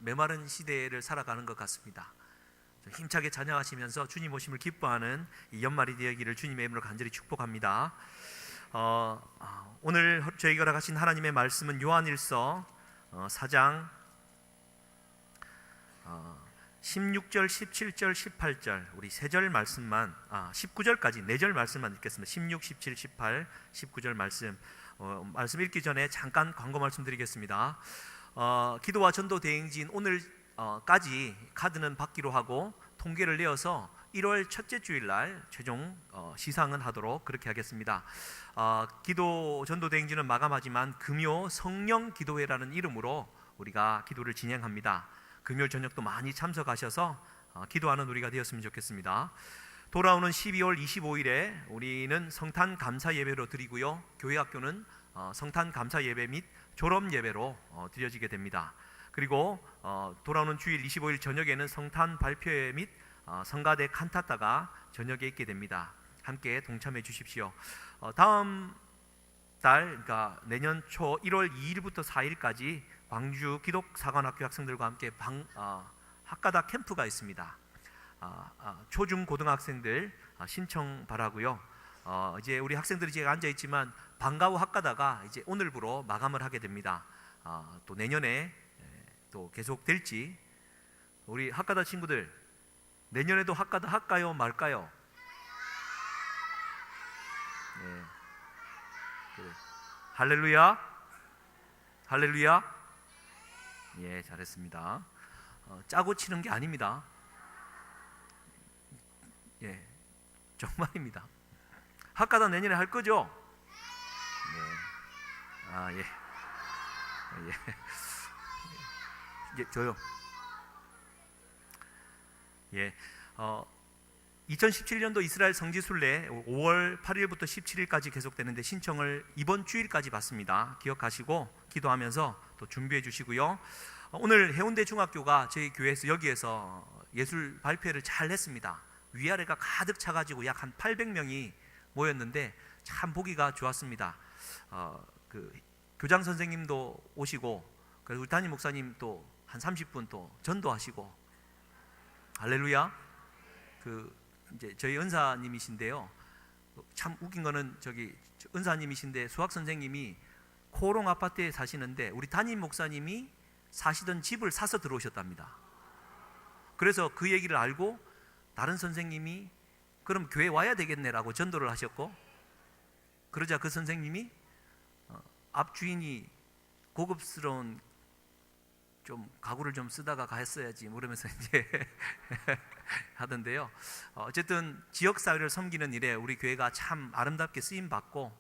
메마른 시대를 살아가는 것 같습니다. 힘차게 찬양하시면서 주님 오심을 기뻐하는 이 연말이 되기를 주님의 이름으로 간절히 축복합니다. 오늘 저희가 허락하신 하나님의 말씀은 요한일서 4장 16절, 17절, 18절 우리 3절 말씀만 19절까지 4절 말씀만 읽겠습니다. 16, 17, 18, 19절 말씀 말씀 읽기 전에 잠깐 광고 말씀드리겠습니다. 기도와 전도 대행진 오늘까지 카드는 받기로 하고 통계를 내어서 1월 첫째 주일날 최종 시상은 하도록 그렇게 하겠습니다. 기도 전도 대행진은 마감하지만 금요 성령 기도회라는 이름으로 우리가 기도를 진행합니다. 금요일 저녁도 많이 참석하셔서 기도하는 우리가 되었으면 좋겠습니다. 돌아오는 12월 25일에 우리는 성탄 감사 예배로 드리고요, 교회 학교는 성탄 감사 예배 및 졸업 예배로 드려지게 됩니다. 그리고 돌아오는 주일 25일 저녁에는 성탄 발표회 및 성가대 칸타타가 저녁에 있게 됩니다. 함께 동참해 주십시오. 다음 달, 그러니까 내년 초 1월 2일부터 4일까지 광주 기독사관학교 학생들과 함께 학가다 캠프가 있습니다. 초중 고등학생들 신청 바라고요. 이제 우리 학생들이 지금 앉아 있지만 방과 후 학가다가 이제 오늘부로 마감을 하게 됩니다. 또 내년에 또 계속 될지, 우리 학가다 친구들 내년에도 학가다 할까요 말까요? 네. 그래. 할렐루야, 할렐루야. 예, 잘했습니다. 짜고 치는 게 아닙니다. 예, 정말입니다. 학가다 내년에 할 거죠? 네. 예, 저요. 예, 2017년도 이스라엘 성지순례 5월 8일부터 17일까지 계속되는데 신청을 이번 주일까지 받습니다. 기억하시고 기도하면서 또 준비해 주시고요. 오늘 해운대 중학교가 저희 교회에서 여기에서 예술 발표를 잘 했습니다. 위아래가 가득 차가지고 약 한 800명이 모였는데 참 보기가 좋았습니다. 그 교장 선생님도 오시고, 그리고 우리 담임 목사님 또 한 30분 또 전도하시고, 할렐루야. 이제 저희 은사님이신데요, 참 웃긴 거는 저기 은사님이신데 수학 선생님이 코롱 아파트에 사시는데 우리 담임 목사님이 사시던 집을 사서 들어오셨답니다. 그래서 그 얘기를 알고 다른 선생님이 그럼 교회 와야 되겠네라고 전도를 하셨고, 그러자 그 선생님이 앞 주인이 고급스러운 좀 가구를 좀 쓰다가 갔어야지 그러면서 이제 하던데요. 어쨌든 지역사회를 섬기는 일에 우리 교회가 참 아름답게 쓰임받고,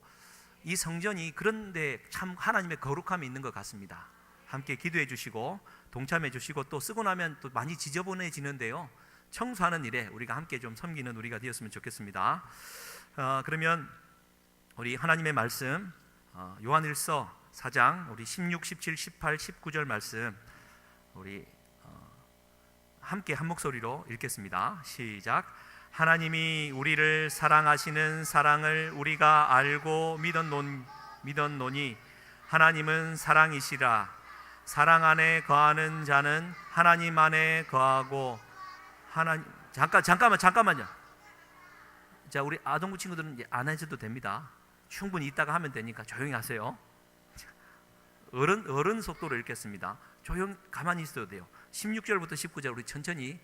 이 성전이 그런데 참 하나님의 거룩함이 있는 것 같습니다. 함께 기도해 주시고 동참해 주시고, 또 쓰고 나면 또 많이 지저분해지는데요, 청소하는 일에 우리가 함께 좀 섬기는 우리가 되었으면 좋겠습니다. 그러면 우리 하나님의 말씀 요한일서 4장 우리 16, 17, 18, 19절 말씀 우리 함께 한 목소리로 읽겠습니다. 시작. 하나님이 우리를 사랑하시는 사랑을 우리가 알고 믿었노니 하나님은 사랑이시라. 사랑 안에 거하는 자는 하나님 안에 거하고 잠깐만요. 자, 우리 아동부 친구들은 이제 안 하셔도 됩니다. 충분히 이따가 하면 되니까 조용히 하세요. 어른 속도로 읽겠습니다. 가만히 있어도 돼요. 16절부터 19절 우리 천천히,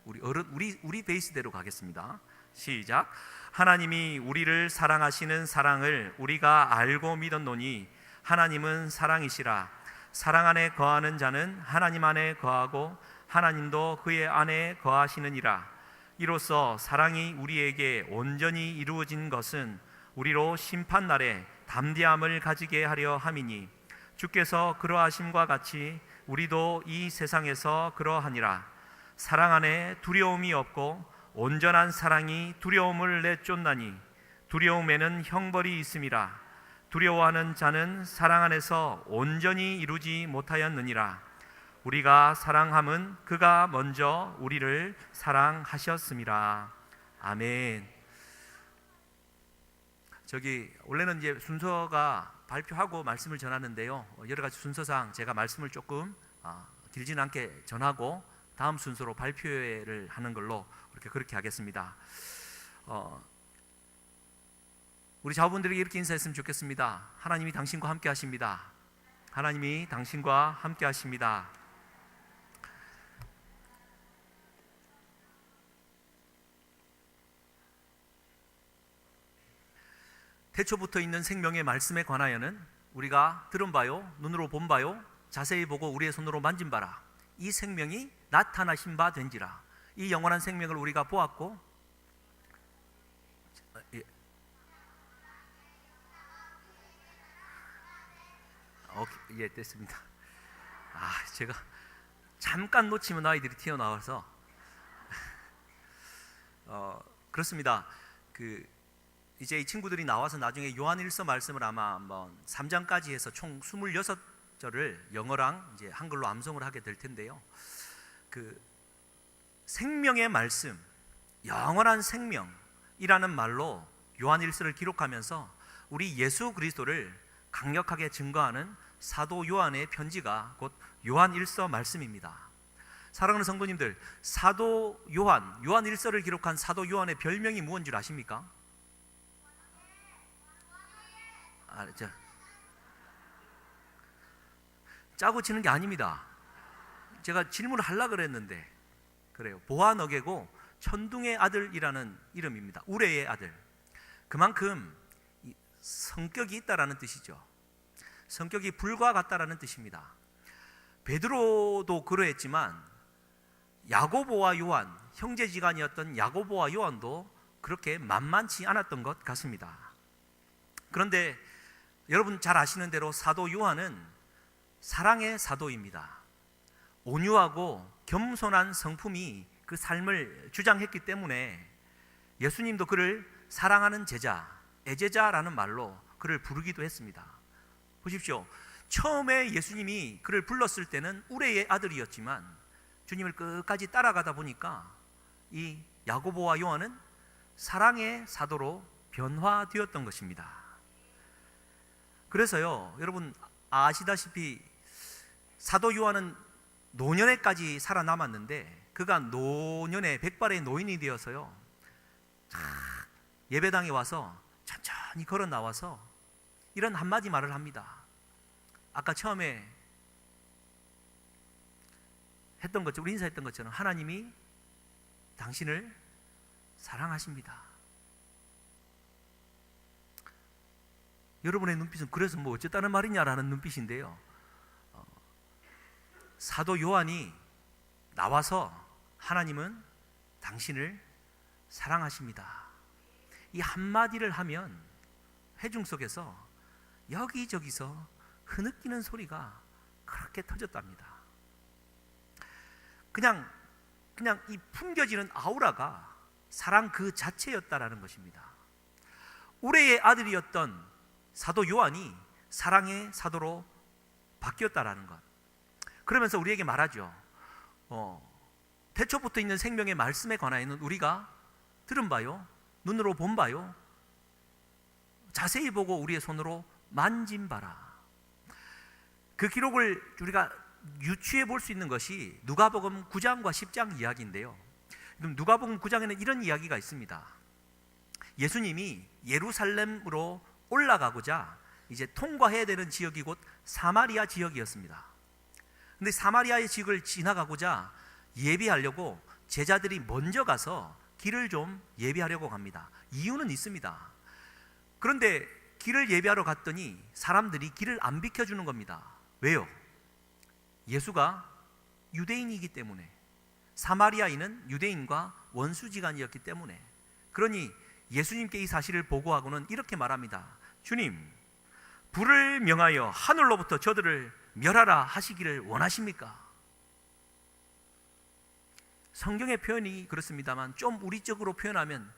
우리 베이스대로 가겠습니다. 시작. 하나님이 우리를 사랑하시는 사랑을 우리가 알고 믿었노니 하나님은 사랑이시라. 사랑 안에 거하는 자는 하나님 안에 거하고 하나님도 그의 안에 거하시느니라. 이로써 사랑이 우리에게 온전히 이루어진 것은 우리로 심판날에 담대함을 가지게 하려 함이니 주께서 그러하심과 같이 우리도 이 세상에서 그러하니라. 사랑 안에 두려움이 없고 온전한 사랑이 두려움을 내쫓나니 두려움에는 형벌이 있음이라. 두려워하는 자는 사랑 안에서 온전히 이루지 못하였느니라. 우리가 사랑함은 그가 먼저 우리를 사랑하셨음이라. 아멘. 원래는 이제 순서가 발표하고 말씀을 전하는데요, 여러 가지 순서상 제가 말씀을 조금 길지는 않게 전하고 다음 순서로 발표회를 하는 걸로 그렇게 하겠습니다. 우리 자부분들에게 이렇게 인사했으면 좋겠습니다. 하나님이 당신과 함께 하십니다. 하나님이 당신과 함께 하십니다. 태초부터 있는 생명의 말씀에 관하여는 우리가 들은 바요, 눈으로 본 바요, 자세히 보고 우리의 손으로 만진 바라. 이 생명이 나타나신 바 된지라. 이 영원한 생명을 우리가 보았고, 예, 됐습니다. 제가 잠깐 놓치면 아이들이 튀어나와서 그렇습니다. 이제 이 친구들이 나와서 나중에 요한일서 말씀을 아마 한번 3장까지 해서 총 26절을 영어랑 이제 한글로 암송을 하게 될 텐데요. 생명의 말씀, 영원한 생명이라는 말로 요한일서를 기록하면서 우리 예수 그리스도를 강력하게 증거하는 사도 요한의 편지가 곧 요한일서 말씀입니다. 사랑하는 성도님들, 사도 요한일서를 기록한 사도 요한의 별명이 무엇인 줄 아십니까? 짜고 치는 게 아닙니다. 제가 질문을 하려고 그랬는데 그래요. 보아너게고 천둥의 아들이라는 이름입니다. 우레의 아들. 그만큼 성격이 있다라는 뜻이죠. 성격이 불과 같다라는 뜻입니다. 베드로도 그러했지만 야고보와 요한, 형제지간이었던 야고보와 요한도 그렇게 만만치 않았던 것 같습니다. 그런데 여러분 잘 아시는 대로 사도 요한은 사랑의 사도입니다. 온유하고 겸손한 성품이 그 삶을 주장했기 때문에 예수님도 그를 사랑하는 제자, 애제자라는 말로 그를 부르기도 했습니다. 보십시오. 처음에 예수님이 그를 불렀을 때는 우레의 아들이었지만 주님을 끝까지 따라가다 보니까 이 야고보와 요한은 사랑의 사도로 변화되었던 것입니다. 그래서요, 여러분 아시다시피 사도 요한은 노년에까지 살아남았는데 그가 노년에 백발의 노인이 되어서요, 예배당에 와서 천천히 걸어 나와서 이런 한마디 말을 합니다. 아까 처음에 했던 것처럼, 우리 인사했던 것처럼 하나님이 당신을 사랑하십니다. 여러분의 눈빛은 그래서 뭐 어쨌다는 말이냐라는 눈빛인데요, 사도 요한이 나와서 하나님은 당신을 사랑하십니다, 이 한마디를 하면 회중 속에서 여기저기서 흐느끼는 소리가 그렇게 터졌답니다. 그냥 이 풍겨지는 아우라가 사랑 그 자체였다라는 것입니다. 우레의 아들이었던 사도 요한이 사랑의 사도로 바뀌었다라는 것. 그러면서 우리에게 말하죠. 태초부터 있는 생명의 말씀에 관하여는 우리가 들은 바요, 눈으로 본 바요, 자세히 보고 우리의 손으로 만진 바라. 그 기록을 우리가 유추해 볼 수 있는 것이 누가복음 9장과 10장 이야기인데요. 누가복음 9장에는 이런 이야기가 있습니다. 예수님이 예루살렘으로 올라가고자 이제 통과해야 되는 지역이 곧 사마리아 지역이었습니다. 근데 사마리아의 지역을 지나가고자 예비하려고 제자들이 먼저 가서 길을 좀 예비하려고 갑니다. 이유는 있습니다. 그런데 길을 예비하러 갔더니 사람들이 길을 안 비켜주는 겁니다. 왜요? 예수가 유대인이기 때문에, 사마리아인은 유대인과 원수지간이었기 때문에. 그러니 예수님께 이 사실을 보고하고는 이렇게 말합니다. 주님, 불을 명하여 하늘로부터 저들을 멸하라 하시기를 원하십니까? 성경의 표현이 그렇습니다만 좀 우리적으로 표현하면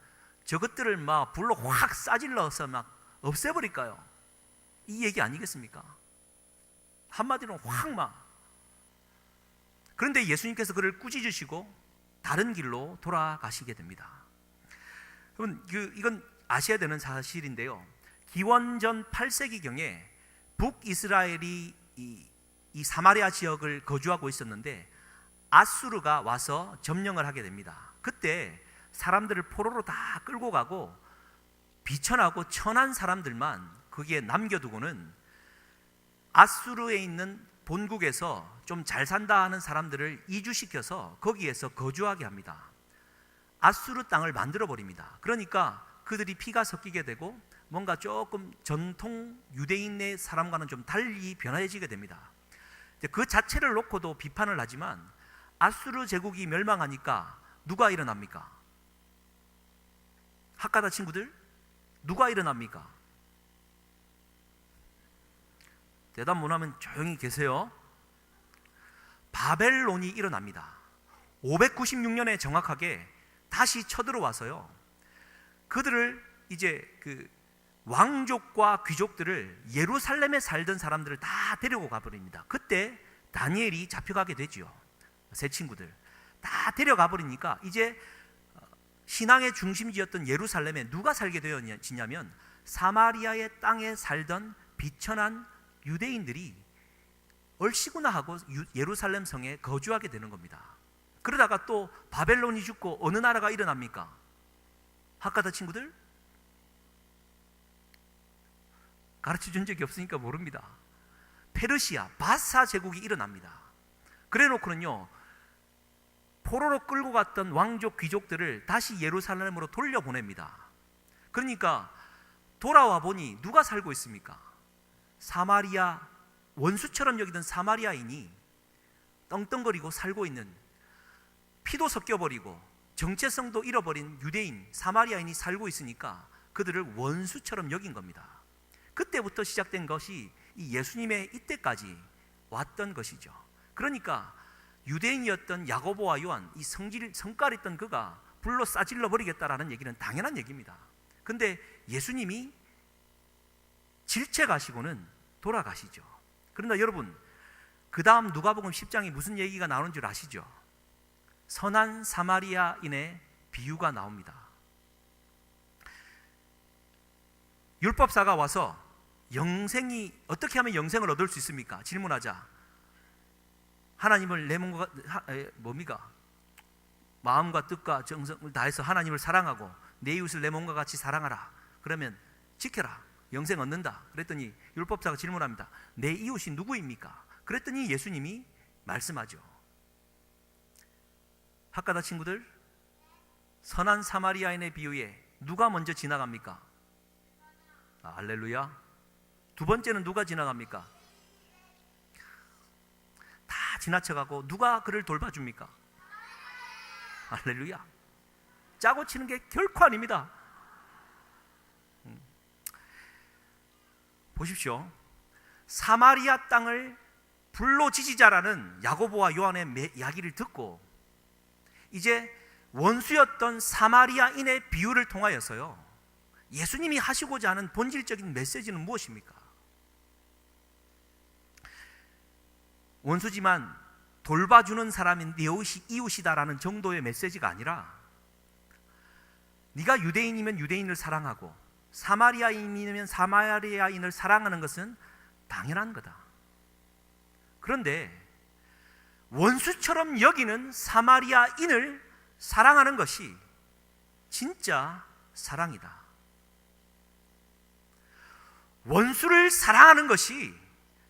저것들을 막 불로 확 싸질러서 막 없애버릴까요? 이 얘기 아니겠습니까? 한마디로 확 막. 그런데 예수님께서 그를 꾸짖으시고 다른 길로 돌아가시게 됩니다. 여러분, 이건 아셔야 되는 사실인데요. 기원전 8세기경에 북이스라엘이 이 사마리아 지역을 거주하고 있었는데 아수르가 와서 점령을 하게 됩니다. 그때 사람들을 포로로 다 끌고 가고 비천하고 천한 사람들만 거기에 남겨두고는 아수르에 있는 본국에서 좀 잘 산다 하는 사람들을 이주시켜서 거기에서 거주하게 합니다. 아수르 땅을 만들어 버립니다. 그러니까 그들이 피가 섞이게 되고 뭔가 조금 전통 유대인의 사람과는 좀 달리 변화해지게 됩니다. 그 자체를 놓고도 비판을 하지만 아수르 제국이 멸망하니까 누가 일어납니까? 학가다 친구들, 누가 일어납니까? 대답 못하면 조용히 계세요. 바벨론이 일어납니다. 596년에 정확하게 다시 쳐들어와서요, 그들을 이제 그 왕족과 귀족들을 예루살렘에 살던 사람들을 다 데리고 가버립니다. 그때 다니엘이 잡혀가게 되죠. 세 친구들 다 데려가 버리니까 이제 신앙의 중심지였던 예루살렘에 누가 살게 되었냐면 사마리아의 땅에 살던 비천한 유대인들이 얼씨구나 하고 예루살렘 성에 거주하게 되는 겁니다. 그러다가 또 바벨론이 죽고 어느 나라가 일어납니까? 학가다 친구들? 가르쳐준 적이 없으니까 모릅니다. 페르시아, 바사 제국이 일어납니다. 그래 놓고는요, 포로로 끌고 갔던 왕족 귀족들을 다시 예루살렘으로 돌려보냅니다. 그러니까 돌아와 보니 누가 살고 있습니까? 사마리아, 원수처럼 여기던 사마리아인이 떵떵거리고 살고 있는, 피도 섞여버리고 정체성도 잃어버린 유대인, 사마리아인이 살고 있으니까 그들을 원수처럼 여긴 겁니다. 그때부터 시작된 것이 이 예수님의 이때까지 왔던 것이죠. 그러니까 유대인이었던 야고보와 요한, 이 성깔 있던 그가 불로 싸질러 버리겠다라는 얘기는 당연한 얘기입니다. 근데 예수님이 질책하시고는 돌아가시죠. 그러나 여러분, 그 다음 누가복음 10장에 무슨 얘기가 나오는 줄 아시죠? 선한 사마리아인의 비유가 나옵니다. 율법사가 와서 어떻게 하면 영생을 얻을 수 있습니까? 질문하자. 하나님을 내 몸과 뭡니까? 마음과 뜻과 정성을 다해서 하나님을 사랑하고 내 이웃을 내 몸과 같이 사랑하라. 그러면 지켜라. 영생 얻는다. 그랬더니 율법사가 질문합니다. 내 이웃이 누구입니까? 그랬더니 예수님이 말씀하죠. 학가다 친구들, 선한 사마리아인의 비유에 누가 먼저 지나갑니까? 할렐루야. 두 번째는 누가 지나갑니까? 다 지나쳐가고 누가 그를 돌봐줍니까? 할렐루야. 짜고 치는 게 결코 아닙니다. 보십시오. 사마리아 땅을 불로 지지자라는 야고보와 요한의 이야기를 듣고 이제 원수였던 사마리아인의 비유를 통하여서요, 예수님이 하시고자 하는 본질적인 메시지는 무엇입니까? 원수지만 돌봐주는 사람이 네 이웃이다라는 정도의 메시지가 아니라, 네가 유대인이면 유대인을 사랑하고 사마리아인이면 사마리아인을 사랑하는 것은 당연한 거다. 그런데 원수처럼 여기는 사마리아인을 사랑하는 것이 진짜 사랑이다. 원수를 사랑하는 것이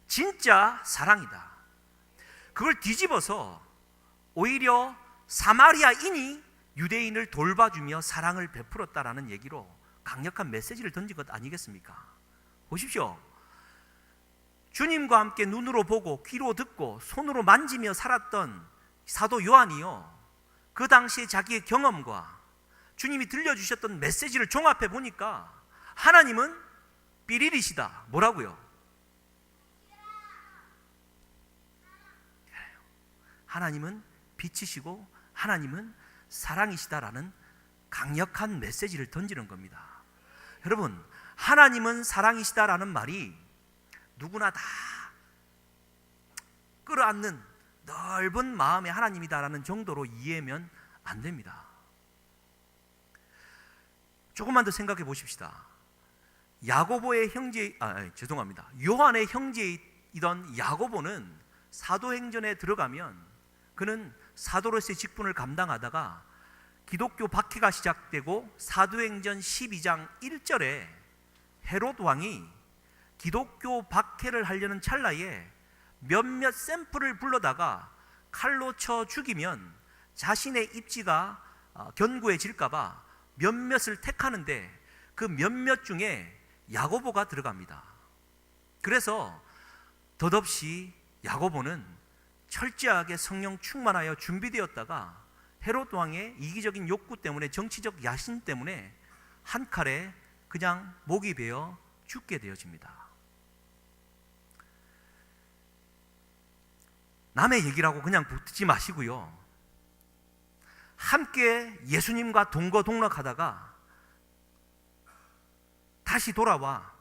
진짜 사랑이다. 그걸 뒤집어서 오히려 사마리아인이 유대인을 돌봐주며 사랑을 베풀었다라는 얘기로 강력한 메시지를 던진 것 아니겠습니까? 보십시오. 주님과 함께 눈으로 보고 귀로 듣고 손으로 만지며 살았던 사도 요한이요, 그 당시에 자기의 경험과 주님이 들려주셨던 메시지를 종합해 보니까 하나님은 삐리리시다. 뭐라고요? 하나님은 빛이시고 하나님은 사랑이시다라는 강력한 메시지를 던지는 겁니다. 여러분, 하나님은 사랑이시다라는 말이 누구나 다 끌어안는 넓은 마음의 하나님이다라는 정도로 이해하면 안 됩니다. 조금만 더 생각해 보십시다. 야고보의 형제, 요한의 형제이던 야고보는 사도행전에 들어가면 그는 사도로서의 직분을 감당하다가 기독교 박해가 시작되고 사도행전 12장 1절에 헤롯 왕이 기독교 박해를 하려는 찰나에 몇몇 샘플을 불러다가 칼로 쳐 죽이면 자신의 입지가 견고해질까봐 몇몇을 택하는데 그 몇몇 중에 야고보가 들어갑니다. 그래서 덧없이 야고보는 철저하게 성령 충만하여 준비되었다가 헤롯 왕의 이기적인 욕구 때문에, 정치적 야심 때문에 한 칼에 그냥 목이 베어 죽게 되어집니다. 남의 얘기라고 그냥 듣지 마시고요, 함께 예수님과 동거동락하다가 다시 돌아와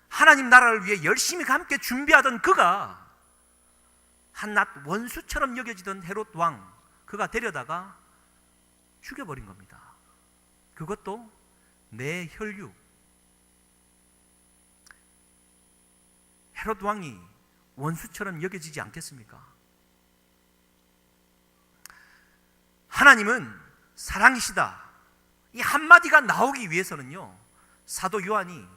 하나님 나라를 위해 열심히 함께 준비하던 그가 한낱 원수처럼 여겨지던 헤롯 왕, 그가 데려다가 죽여버린 겁니다. 그것도 내 혈육. 헤롯 왕이 원수처럼 여겨지지 않겠습니까? 하나님은 사랑이시다, 이 한마디가 나오기 위해서는요, 사도 요한이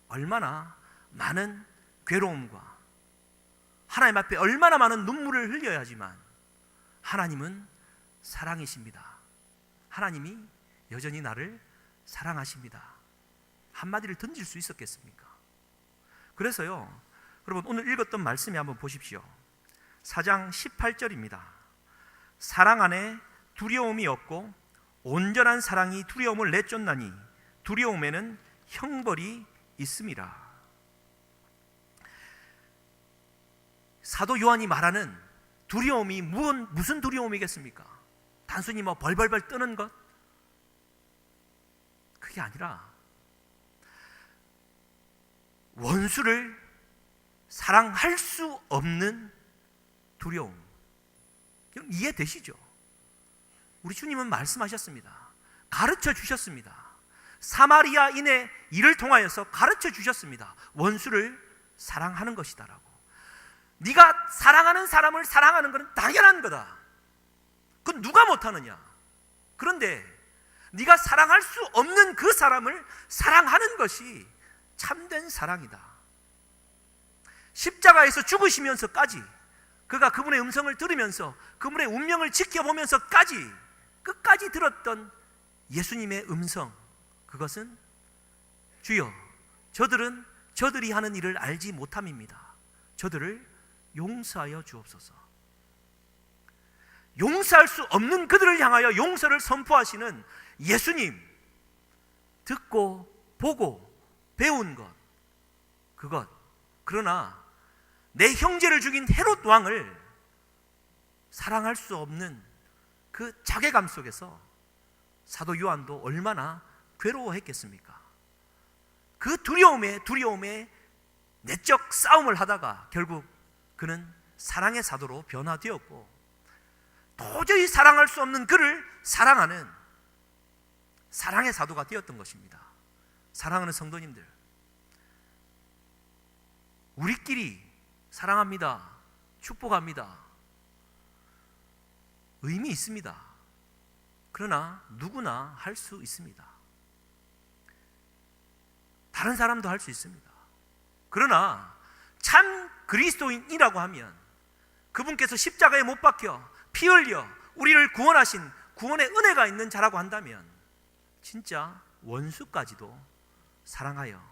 얼마나 많은 괴로움과 하나님 앞에 얼마나 많은 눈물을 흘려야지만 하나님은 사랑이십니다, 하나님이 여전히 나를 사랑하십니다, 한마디를 던질 수 있었겠습니까? 그래서요, 여러분 오늘 읽었던 말씀에 한번 보십시오. 4장 18절입니다. 사랑 안에 두려움이 없고 온전한 사랑이 두려움을 내쫓나니 두려움에는 형벌이 있음이라. 사도 요한이 말하는 두려움이 무슨 두려움이겠습니까? 단순히 벌벌벌 떠는 것? 그게 아니라 원수를 사랑할 수 없는 두려움. 이해되시죠? 우리 주님은 말씀하셨습니다. 가르쳐 주셨습니다. 사마리아인의 일을 통하여서 가르쳐 주셨습니다. 원수를 사랑하는 것이다라고. 네가 사랑하는 사람을 사랑하는 것은 당연한 거다. 그건 누가 못하느냐. 그런데 네가 사랑할 수 없는 그 사람을 사랑하는 것이 참된 사랑이다. 십자가에서 죽으시면서까지 그가 그분의 음성을 들으면서 그분의 운명을 지켜보면서까지 끝까지 들었던 예수님의 음성, 그것은 주여 저들은 저들이 하는 일을 알지 못함입니다. 저들을 용서하여 주옵소서. 용서할 수 없는 그들을 향하여 용서를 선포하시는 예수님, 듣고 보고 배운 것, 그것. 그러나 내 형제를 죽인 헤롯 왕을 사랑할 수 없는 그 자괴감 속에서 사도 요한도 얼마나 괴로워했겠습니까? 그 두려움에 내적 싸움을 하다가 결국 그는 사랑의 사도로 변화되었고, 도저히 사랑할 수 없는 그를 사랑하는 사랑의 사도가 되었던 것입니다. 사랑하는 성도님들, 우리끼리 사랑합니다, 축복합니다, 의미 있습니다. 그러나 누구나 할 수 있습니다. 다른 사람도 할 수 있습니다. 그러나 참 그리스도인이라고 하면, 그분께서 십자가에 못 박혀 피 흘려 우리를 구원하신 구원의 은혜가 있는 자라고 한다면, 진짜 원수까지도 사랑하여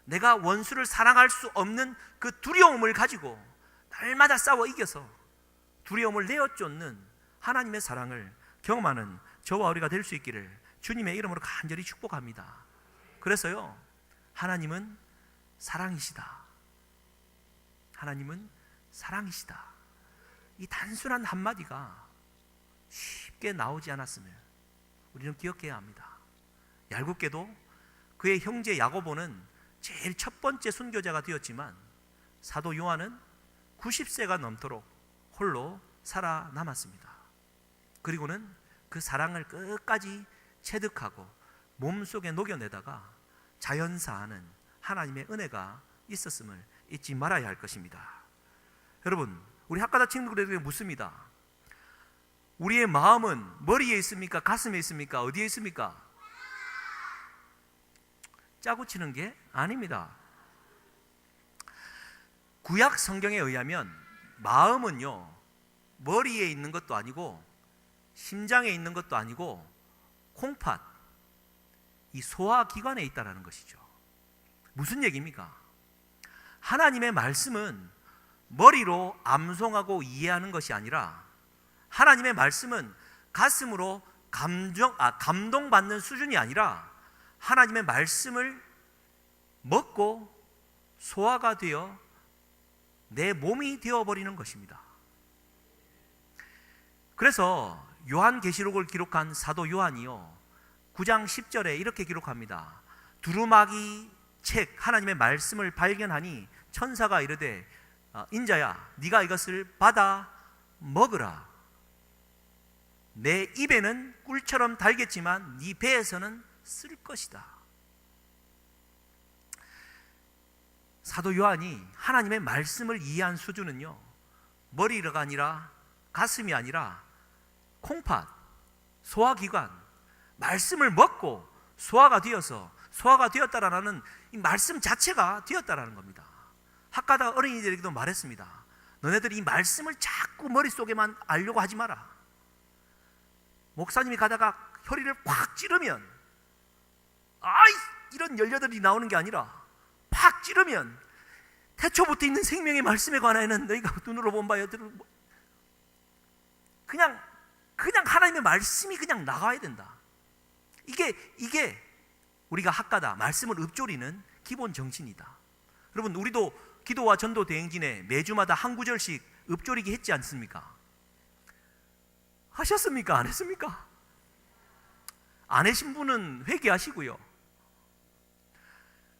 내가 원수를 사랑할 수 없는 그 두려움을 가지고 날마다 싸워 이겨서 두려움을 내어쫓는 하나님의 사랑을 경험하는 저와 우리가 될 수 있기를 주님의 이름으로 간절히 축복합니다. 그래서요, 하나님은 사랑이시다, 하나님은 사랑이시다, 이 단순한 한마디가 쉽게 나오지 않았음을 우리는 기억해야 합니다. 얄궂게도 그의 형제 야고보는 제일 첫 번째 순교자가 되었지만 사도 요한은 90세가 넘도록 홀로 살아남았습니다. 그리고는 그 사랑을 끝까지 체득하고 몸속에 녹여내다가 자연사하는 하나님의 은혜가 있었음을 잊지 말아야 할 것입니다. 여러분, 우리 학가다 친구들에게 묻습니다. 우리의 마음은 머리에 있습니까? 가슴에 있습니까? 어디에 있습니까? 짜고 치는 게 아닙니다. 구약 성경에 의하면 마음은요, 머리에 있는 것도 아니고 심장에 있는 것도 아니고 콩팥, 이 소화기관에 있다는 것이죠. 무슨 얘기입니까? 하나님의 말씀은 머리로 암송하고 이해하는 것이 아니라 하나님의 말씀은 가슴으로 감동받는 수준이 아니라 하나님의 말씀을 먹고 소화가 되어 내 몸이 되어버리는 것입니다. 그래서 요한계시록을 기록한 사도 요한이요 9장 10절에 이렇게 기록합니다. 두루마기 책 하나님의 말씀을 발견하니 천사가 이르되 인자야 네가 이것을 받아 먹으라. 내 입에는 꿀처럼 달겠지만 네 배에서는 쓸 것이다. 사도 요한이 하나님의 말씀을 이해한 수준은요 머리가 아니라 가슴이 아니라 콩팥, 소화기관, 말씀을 먹고 소화가 되었다라는 이 말씀 자체가 되었다라는 겁니다. 학가다 어린이들에게도 말했습니다. 너네들이 이 말씀을 자꾸 머릿속에만 알려고 하지 마라. 목사님이 가다가 혀리를 팍 찌르면 이런 열려들이 나오는 게 아니라 팍 찌르면 태초부터 있는 생명의 말씀에 관하여는 너희가 눈으로 본 바여 그냥 하나님의 말씀이 그냥 나가야 된다. 이게 우리가 학가다 말씀을 읊조리는 기본 정신이다. 여러분, 우리도 기도와 전도 대행진에 매주마다 한 구절씩 읊조리기 했지 않습니까? 하셨습니까? 안 했습니까? 안 하신 분은 회개하시고요.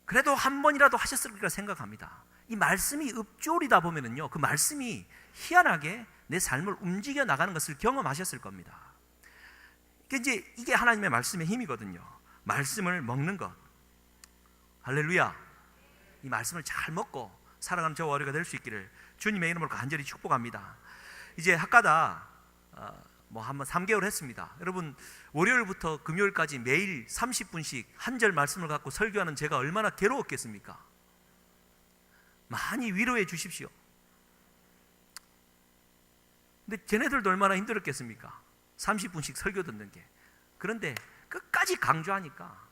그래도 한 번이라도 하셨을 거라 생각합니다. 이 말씀이 읊조리다 보면은요, 그 말씀이 희한하게 내 삶을 움직여 나가는 것을 경험하셨을 겁니다. 이게 하나님의 말씀의 힘이거든요. 말씀을 먹는 것. 할렐루야. 이 말씀을 잘 먹고 살아가는 저와 우리가 될 수 있기를 주님의 이름으로 간절히 축복합니다. 이제 학가다 한번 3개월 했습니다. 여러분, 월요일부터 금요일까지 매일 30분씩 한 절 말씀을 갖고 설교하는 제가 얼마나 괴로웠겠습니까? 많이 위로해 주십시오. 근데 쟤네들도 얼마나 힘들었겠습니까? 30분씩 설교 듣는 게. 그런데 끝까지 강조하니까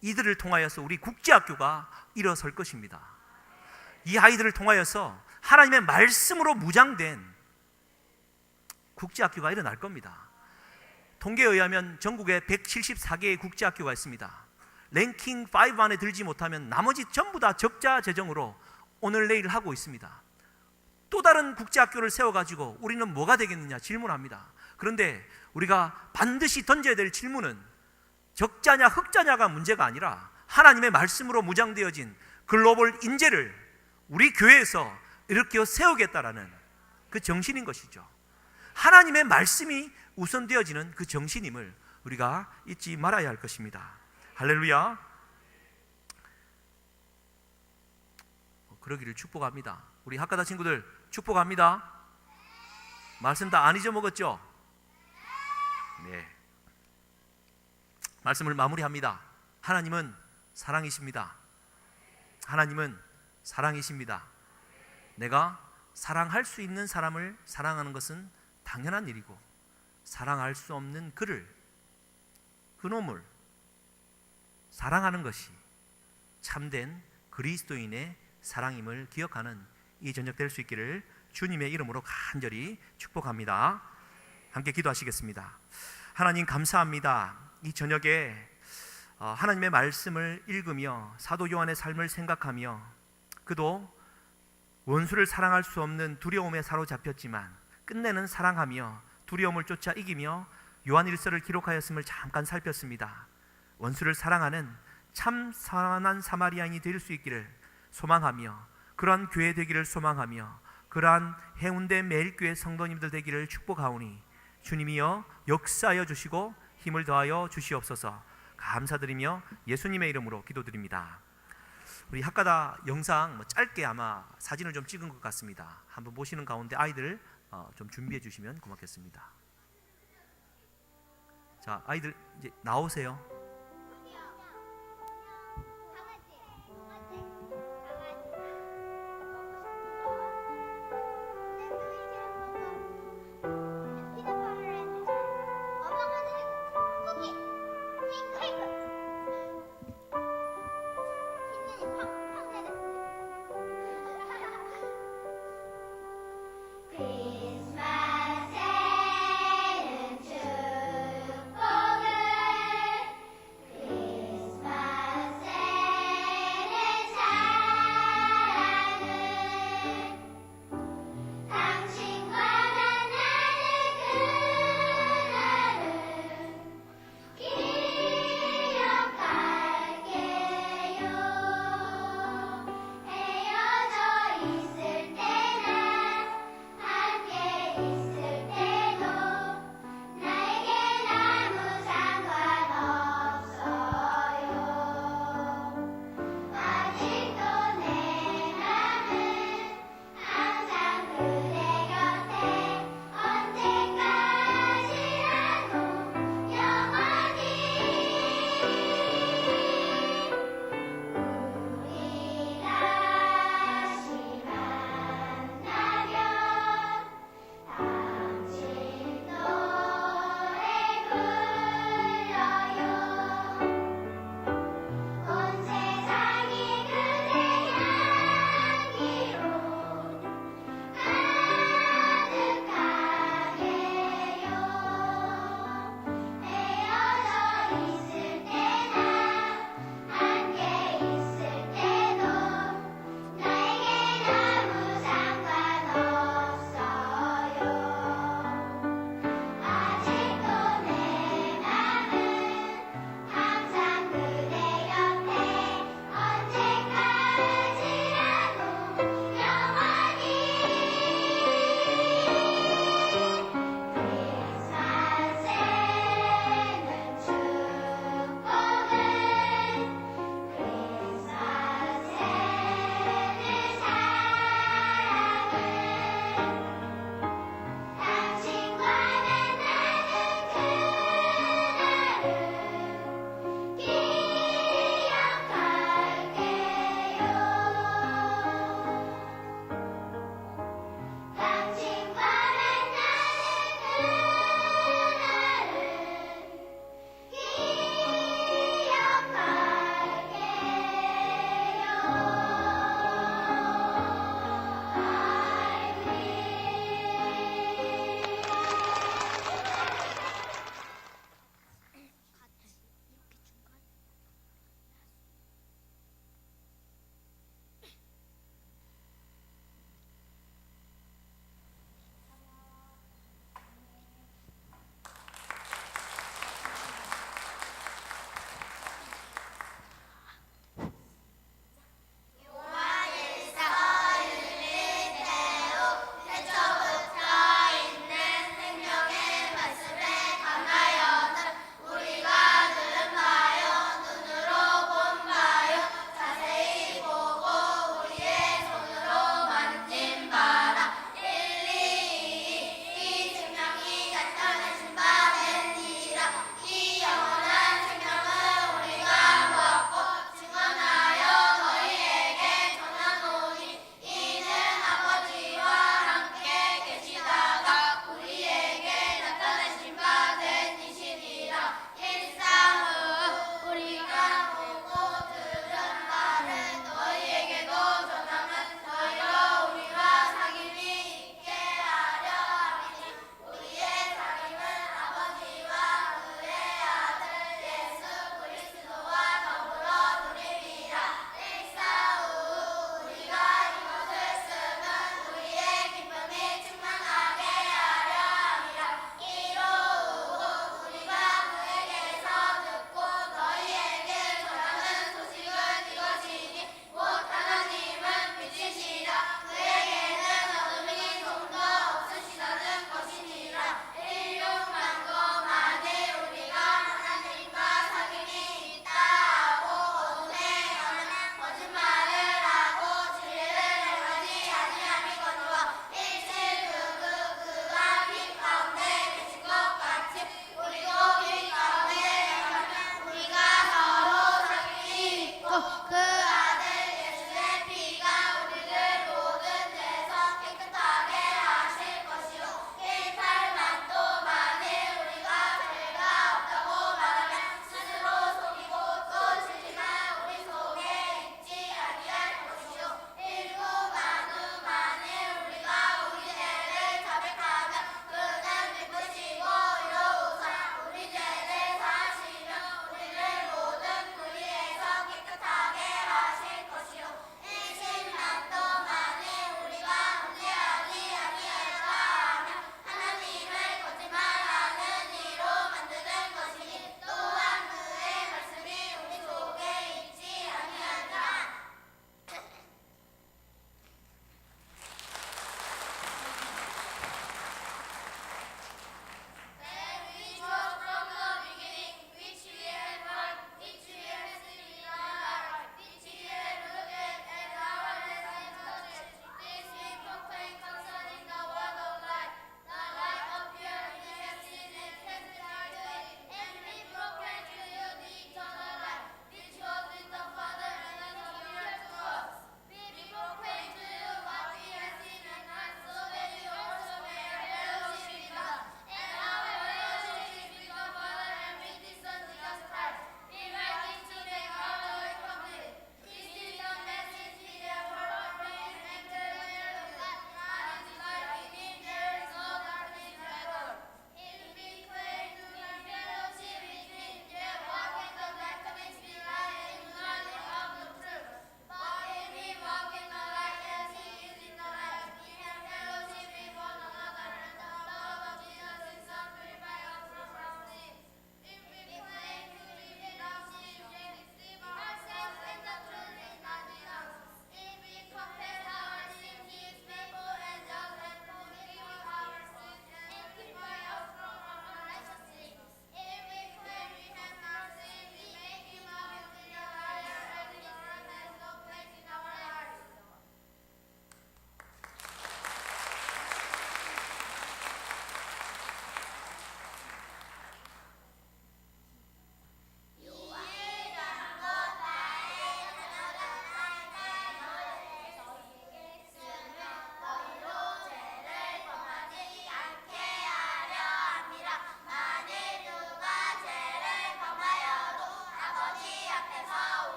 이들을 통하여서 우리 국제학교가 일어설 것입니다. 이 아이들을 통하여서 하나님의 말씀으로 무장된 국제학교가 일어날 겁니다. 통계에 의하면 전국에 174개의 국제학교가 있습니다. 랭킹 5 안에 들지 못하면 나머지 전부 다 적자 재정으로 오늘 내일 하고 있습니다. 또 다른 국제학교를 세워가지고 우리는 뭐가 되겠느냐 질문합니다. 그런데 우리가 반드시 던져야 될 질문은 적자냐 흑자냐가 문제가 아니라 하나님의 말씀으로 무장되어진 글로벌 인재를 우리 교회에서 일으켜 세우겠다라는 그 정신인 것이죠. 하나님의 말씀이 우선되어지는 그 정신임을 우리가 잊지 말아야 할 것입니다. 할렐루야. 그러기를 축복합니다. 우리 학가다 친구들 축복합니다. 말씀 다 안 잊어먹었죠? 네. 말씀을 마무리합니다. 하나님은 사랑이십니다. 하나님은 사랑이십니다. 내가 사랑할 수 있는 사람을 사랑하는 것은 당연한 일이고 사랑할 수 없는 그놈을 사랑하는 것이 참된 그리스도인의 사랑임을 기억하는 이 저녁 될 수 있기를 주님의 이름으로 간절히 축복합니다. 함께 기도하시겠습니다. 하나님 감사합니다. 이 저녁에 하나님의 말씀을 읽으며 사도 요한의 삶을 생각하며 그도 원수를 사랑할 수 없는 두려움에 사로잡혔지만 끝내는 사랑하며 두려움을 쫓아 이기며 요한일서를 기록하였음을 잠깐 살폈습니다. 원수를 사랑하는 참 선한 사마리아인이 될 수 있기를 소망하며 그러한 교회 되기를 소망하며 그러한 해운대 매일교회 성도님들 되기를 축복하오니 주님이여 역사하여 주시고 힘을 더하여 주시옵소서. 감사드리며 예수님의 이름으로 기도드립니다. 우리 학가다 영상 짧게 아마 사진을 좀 찍은 것 같습니다. 한번 보시는 가운데 아이들 좀 준비해 주시면 고맙겠습니다. 자, 아이들 이제 나오세요. 크리스마스에는 축복을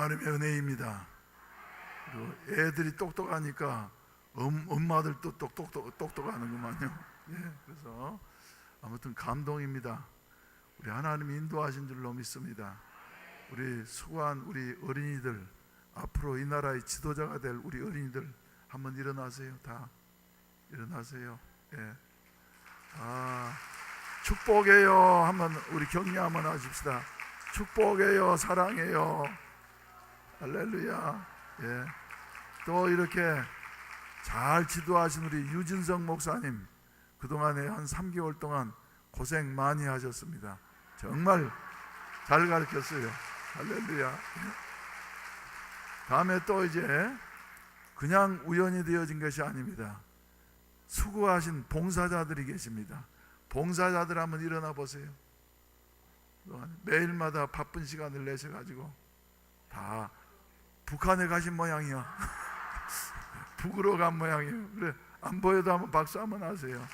하나님의 은혜입니다. 그리고 애들이 똑똑하니까 엄마들도 똑똑하는구만요. 예, 그래서 아무튼 감동입니다. 우리 하나님이 인도하신 줄로 믿습니다. 우리 수고한 우리 어린이들, 앞으로 이 나라의 지도자가 될 우리 어린이들 한번 일어나세요. 다 일어나세요. 예. 축복해요. 한번 우리 격려 한번 하십시다. 축복해요. 사랑해요. 할렐루야. 예. 또 이렇게 잘 지도하신 우리 유진성 목사님, 그동안에 한 3개월 동안 고생 많이 하셨습니다. 정말 잘 가르쳤어요. 할렐루야. 다음에 또 이제 그냥 우연히 되어진 것이 아닙니다. 수고하신 봉사자들이 계십니다. 봉사자들 한번 일어나 보세요. 매일마다 바쁜 시간을 내셔가지고 다 북한에 가신 모양이야. 북으로 간 모양이에요. 그래, 안 보여도 한번 박수 한번 하세요.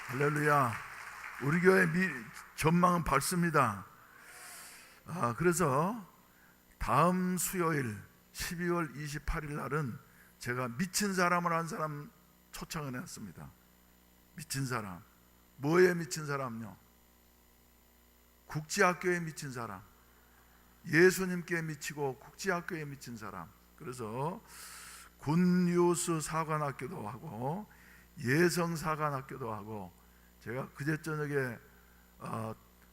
할렐루야. 우리 교회 전망은 밝습니다. 그래서 다음 수요일 12월 28일 날은 제가 미친 사람을 한 사람 초청을 했습니다. 미친 사람. 뭐에 미친 사람요? 국제학교에 미친 사람, 예수님께 미치고 국제학교에 미친 사람. 그래서 굿뉴스 사관학교도 하고 예성사관학교도 하고, 제가 그제 저녁에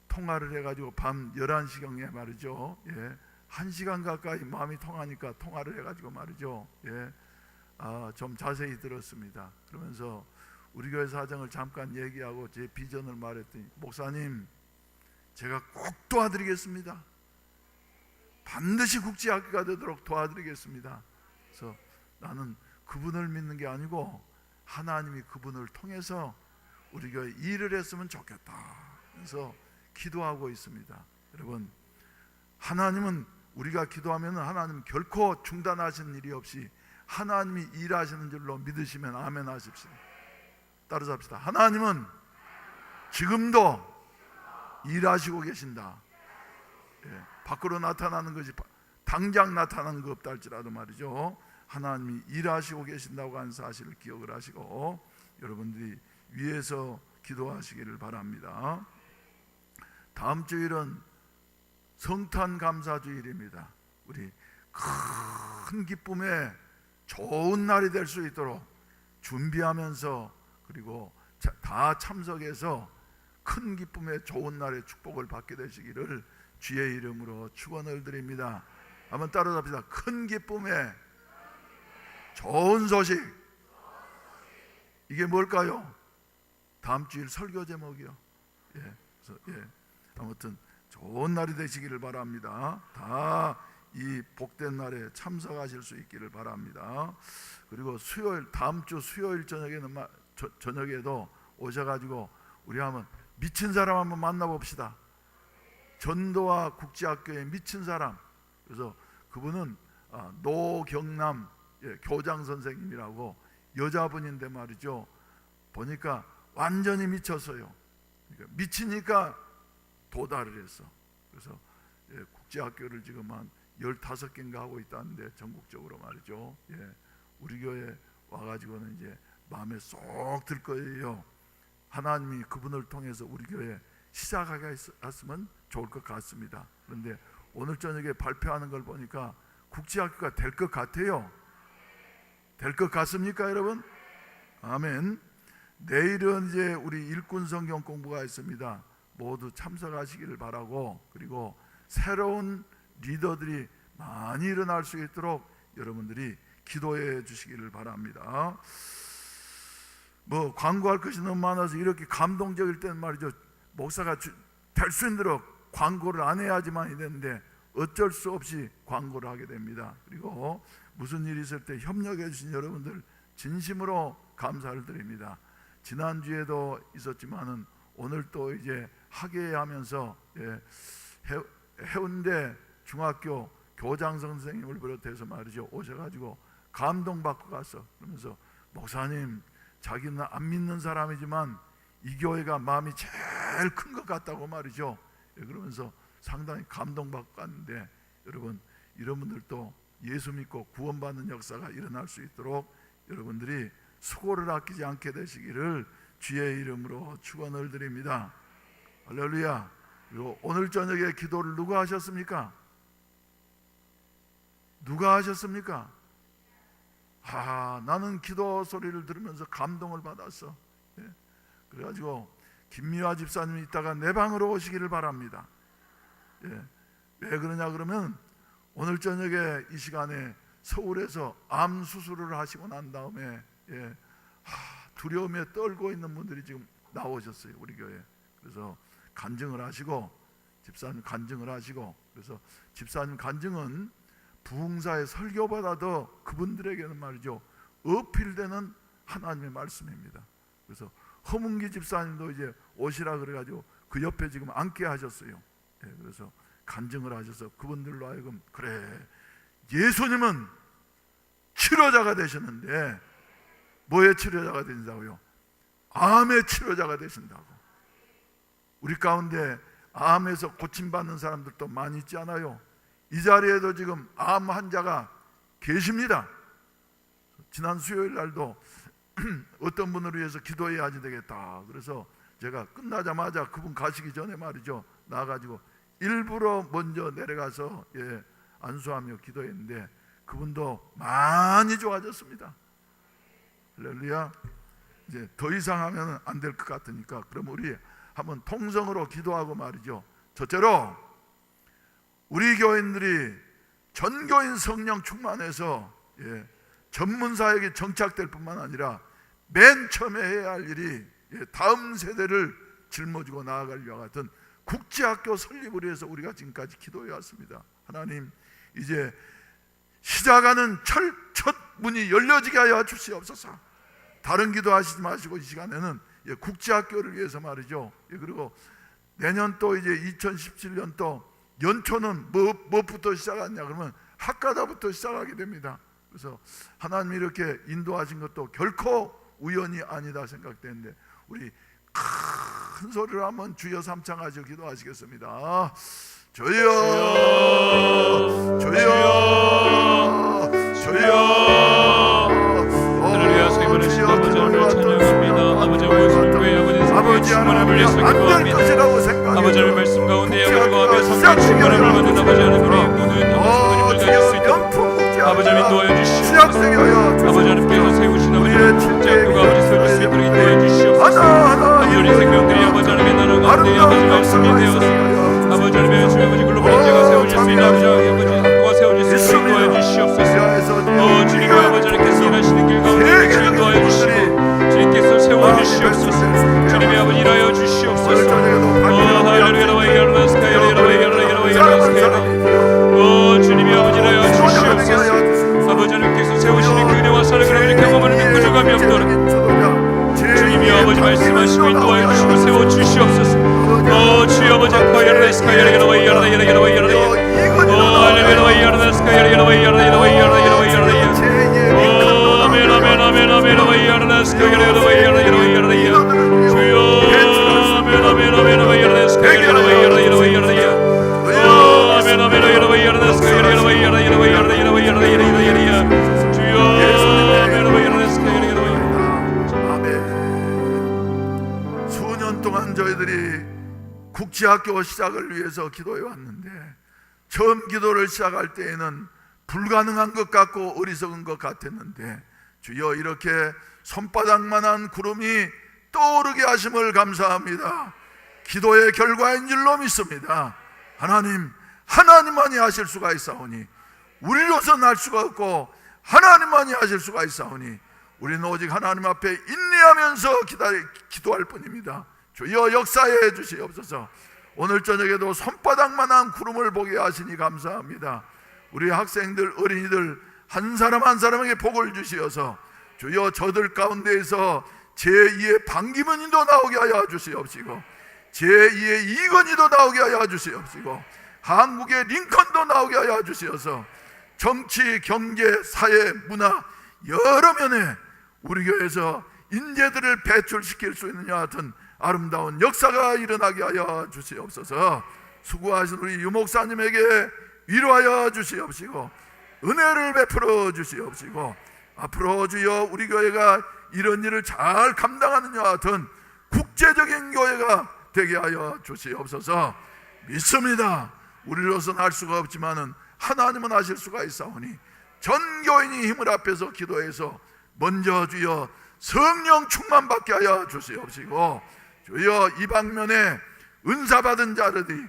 통화를 해가지고 밤 11시경에 말이죠. 예, 1시간 가까이 마음이 통하니까 통화를 해가지고 말이죠. 예, 좀 자세히 들었습니다. 그러면서 우리 교회 사정을 잠깐 얘기하고 제 비전을 말했더니, 목사님, 제가 꼭 도와드리겠습니다. 반드시 국제학교가 되도록 도와드리겠습니다. 그래서 나는 그분을 믿는 게 아니고 하나님이 그분을 통해서 우리 교회 일을 했으면 좋겠다. 그래서 기도하고 있습니다. 여러분, 하나님은 우리가 기도하면 하나님 결코 중단하시는 일이 없이 하나님이 일하시는 줄로 믿으시면 아멘 하십시오. 따라잡시다. 하나님은 지금도 일하시고 계신다. 예, 밖으로 나타나는 것이 당장 나타나는 것 없다 할지라도 말이죠, 하나님이 일하시고 계신다고 하는 사실을 기억을 하시고 여러분들이 위에서 기도하시기를 바랍니다. 다음 주일은 성탄 감사주일입니다. 우리 큰 기쁨의 좋은 날이 될 수 있도록 준비하면서, 그리고 다 참석해서 큰 기쁨의 좋은 날의 축복을 받게 되시기를 주의 이름으로 축원을 드립니다. 한번 따라잡시다. 큰 기쁨의 좋은 소식. 이게 뭘까요? 다음 주일 설교 제목이요. 예, 그래서 아무튼 좋은 날이 되시기를 바랍니다. 다 이 복된 날에 참석하실 수 있기를 바랍니다. 그리고 수요일, 다음 주 수요일 저녁에도 오셔가지고 우리 한번 미친 사람 한번 만나봅시다. 전도와 국제학교에 미친 사람. 그래서 그분은 노경남 교장 선생님이라고 여자분인데 말이죠, 보니까 완전히 미쳤어요. 그러니까 미치니까 도달을 했어. 그래서 국제학교를 지금 한 15개인가 하고 있다는데, 전국적으로 말이죠. 우리 교회 와가지고는 이제 마음에 쏙 들 거예요. 하나님이 그분을 통해서 우리 교회 시작하게 했으면 좋을 것 같습니다. 그런데 오늘 저녁에 발표하는 걸 보니까 국제학교가 될 것 같아요. 될 것 같습니까, 여러분? 아멘. 내일은 이제 우리 일꾼 성경 공부가 있습니다. 모두 참석하시기를 바라고, 그리고 새로운 리더들이 많이 일어날 수 있도록 여러분들이 기도해 주시기를 바랍니다. 뭐 광고할 것이 너무 많아서 이렇게 감동적일 때는 말이죠, 목사가 될 수 있도록 광고를 안 해야지만이 되는데 어쩔 수 없이 광고를 하게 됩니다. 그리고 무슨 일이 있을 때 협력해 주신 여러분들 진심으로 감사를 드립니다. 지난주에도 있었지만은 오늘 또 이제 학예하면서 해운대 중학교 교장 선생님을 비롯해서 말이죠, 오셔가지고 감동받고 갔어. 그러면서 목사님, 자기는 안 믿는 사람이지만 이 교회가 마음이 제일 큰 것 같다고 말이죠. 그러면서 상당히 감동받고 갔는데, 여러분 이런 분들도 예수 믿고 구원받는 역사가 일어날 수 있도록 여러분들이 수고를 아끼지 않게 되시기를 주의 이름으로 축원을 드립니다. 할렐루야. 그리고 오늘 저녁에 기도를 누가 하셨습니까? 누가 하셨습니까? 나는 기도 소리를 들으면서 감동을 받았어. 그래가지고 김미화 집사님이 이따가 내 방으로 오시기를 바랍니다. 왜 그러냐 그러면 오늘 저녁에 이 시간에 서울에서 암 수술을 하시고 난 다음에 두려움에 떨고 있는 분들이 지금 나오셨어요, 우리 교회. 그래서 간증을 하시고, 집사님 간증을 하시고, 그래서 집사님 간증은 부흥사의 설교보다도 그분들에게는 말이죠, 어필되는 하나님의 말씀입니다. 그래서 허문기 집사님도 이제 오시라 그래가지고 그 옆에 지금 앉게 하셨어요. 그래서 간증을 하셔서 그분들로 하여금, 그래, 예수님은 치료자가 되셨는데 뭐의 치료자가 되신다고요? 암의 치료자가 되신다고. 우리 가운데 암에서 고침받는 사람들도 많이 있지 않아요? 이 자리에도 지금 암 환자가 계십니다. 지난 수요일 날도 어떤 분을 위해서 기도해야 하지 되겠다. 그래서 제가 끝나자마자 그분 가시기 전에 말이죠, 나가지고 일부러 먼저 내려가서 안수하며 기도했는데 그분도 많이 좋아졌습니다. 할렐루야. 이제 더 이상 하면 안 될 것 같으니까 그럼 우리 한번 통성으로 기도하고 말이죠. 첫째로 우리 교인들이 전교인 성령 충만해서 전문사역이 정착될 뿐만 아니라 맨 처음에 해야 할 일이 다음 세대를 짊어지고 나아갈 것 같은 국제학교 설립을 위해서 우리가 지금까지 기도해 왔습니다. 하나님, 이제 시작하는 첫 문이 열려지게 하여 주시옵소서. 다른 기도하시지 마시고 이 시간에는 국제학교를 위해서 말이죠. 그리고 내년 또 이제 2017년 또 연초는 무엇부터 시작하냐 그러면 학가다부터 시작하게 됩니다. 그래서 하나님이 이렇게 인도하신 것도 결코 우연이 아니다 생각되는데 우리 큰 소리로 한번 주여 삼창하시고 기도하시겠습니다. 주여, 주여, 주여. 할렐루야. 세 번의 시도 아버지를 찬양합니다. 아버지의 말씀과 아버지의 충만함을 위해서 기도합니다. 아버지의 말씀 가운데 아버지와 하며 성령 충만함을 받는 아버지 하나님의 모든 성도님들 가질 수 있도록 아버지 인도하여 주시옵소서. 아버지 하나님께서 세우신 아버지의 국제학교가 아버지 세워질 수 있도록 인도하여 주시옵소서. 아버지 우리 생명들이 아버지 하나님의 나라 가운데 아버지 말씀이 되어서 아버지 하나님의 주 아버지 글로벌 인재가 세워질 수 있는 아버지 학교가 세워질 수 있도록 인도하여 주시옵소서. 주님의 아버지 하나님께서 일하시는 길 가운데 인도하여 주시고 주님께서 세워주시옵소서. 주님의 아버지 일하여 주시옵소서. 주님의 아버지 일하여 주시옵소서. 아버지 하나님께서 세우시는 그 은혜와 사랑을 아버지 경험하는 믿고 저감이 없도록 주님이 아버지 말씀하시고 인도하여 주시고 세워주시옵소서. 주여 아버지 수년 동안 저희들이 국제학교 시작을 위해서 기도해 왔는데 처음 기도를 시작할 때에는 불가능한 것 같고 어리석은 것 같았는데 주여 이렇게 손바닥만한 구름이 떠오르게 하심을 감사합니다. 기도의 결과인 줄로 믿습니다. 하나님만이 하실 수가 있사오니 우리로서는 할 수가 없고 하나님만이 하실 수가 있사오니 우리는 오직 하나님 앞에 인내하면서 기도할 뿐입니다. 주여 역사해 주시옵소서. 오늘 저녁에도 손바닥만한 구름을 보게 하시니 감사합니다. 우리 학생들, 어린이들 한 사람 한 사람에게 복을 주시어서 주여 저들 가운데에서 제2의 반기문이도 나오게 하여 주시옵시고 제2의 이건희도 나오게 하여 주시옵시고 한국의 링컨도 나오게 하여 주시어서 정치, 경제, 사회, 문화 여러 면에 우리 교회에서 인재들을 배출시킬 수 있는 여하튼 아름다운 역사가 일어나게 하여 주시옵소서. 수고하신 우리 유목사님에게 위로하여 주시옵시고 은혜를 베풀어 주시옵시고 앞으로 주여 우리 교회가 이런 일을 잘 감당하는 것 같은 국제적인 교회가 되게 하여 주시옵소서. 믿습니다. 우리로서는 할 수가 없지만은 하나님은 하실 수가 있사오니 전 교인이 힘을 합해서 기도해서 먼저 주여 성령 충만 받게 하여 주시옵시고 주여 이 방면에 은사 받은 자들이